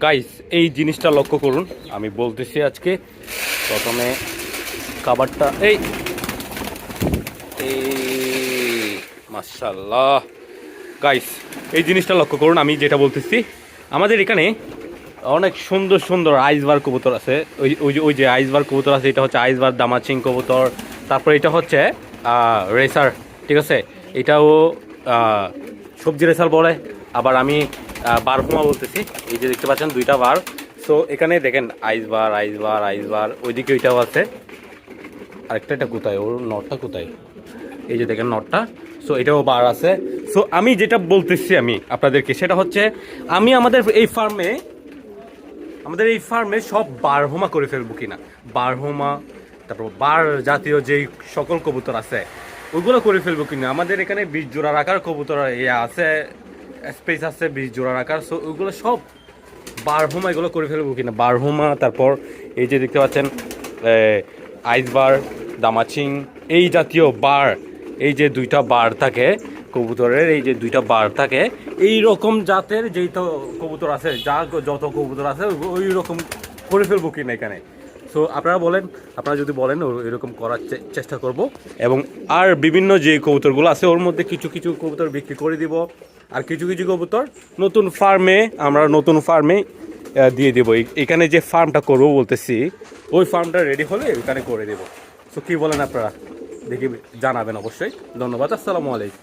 Guys এই জিনিসটা লক্ষ্য করুন, আমি বলতেছি আজকে প্রথমে খাবারটা এই মাশাআল্লাহ গাইস এই জিনিসটা লক্ষ্য করুন, আমি যেটা বলতেছি আমাদের এখানে অনেক সুন্দর সুন্দর আইসবার কবুতর আছে। ওই যে আইসবার কবুতর আছে, এটা হচ্ছে আইসবার দামাচিং কবুতর। তারপরে এটা হচ্ছে রেসার, ঠিক আছে, এটাও সবজি রেসার বলে। আবার আমি বারহুমা বলতেছি, এই যে দেখতে পাচ্ছেন দুইটা বার। সো এখানে দেখেন আইসবার আইসবার আইসবার, ওইদিকে ওইটাও আছে। আরেকটা এটা কোথায়, ওর নটটা কোথায়, এই যে দেখেন নটটা। সো এটাও বার আছে। সো আমি যেটা বলতেছি আমি আপনাদেরকে সেটা হচ্ছে আমি আমাদের এই ফার্মে সব বারহুমা করে ফেলবো কিনা, বারহুমা তারপর বার জাতীয় যেই সকল কবুতর আছে ওইগুলো করে ফেলবো কিনা। আমাদের এখানে 20 জোড়া রাখার কবুতর আছে, স্পেস আছে 20 জোড়া রাখার। সো ওইগুলো সব বারহুমা এগুলো করে ফেলবো কিনা, বারহুমা। তারপর এই যে দেখতে পাচ্ছেন আইসবার দামাচিং এই জাতীয় বার, এই যে দুইটা বার থাকে কবুতরের, এই যে দুইটা বার থাকে এই রকম জাতের যেই তো কবুতর আছে, যত কবুতর আছে ওই রকম করে ফেলবো কিনা এখানে। সো আপনারা বলেন, আপনারা যদি বলেন এরকম করার চেষ্টা করব। এবং আর বিভিন্ন যে কবুতরগুলো আছে ওর মধ্যে কিছু কিছু কবুতর বিক্রি করে দিব, আর কিছু কিছু কবুতর নতুন ফার্মে দিয়ে দেবো। এখানে যে ফার্মটা করবো বলতেছি ওই ফার্মটা রেডি হলে ওখানে করে দেবো। সো কী বলেন আপনারা, দেখি জানাবেন অবশ্যই। ধন্যবাদ, আসসালামু আলাইকুম।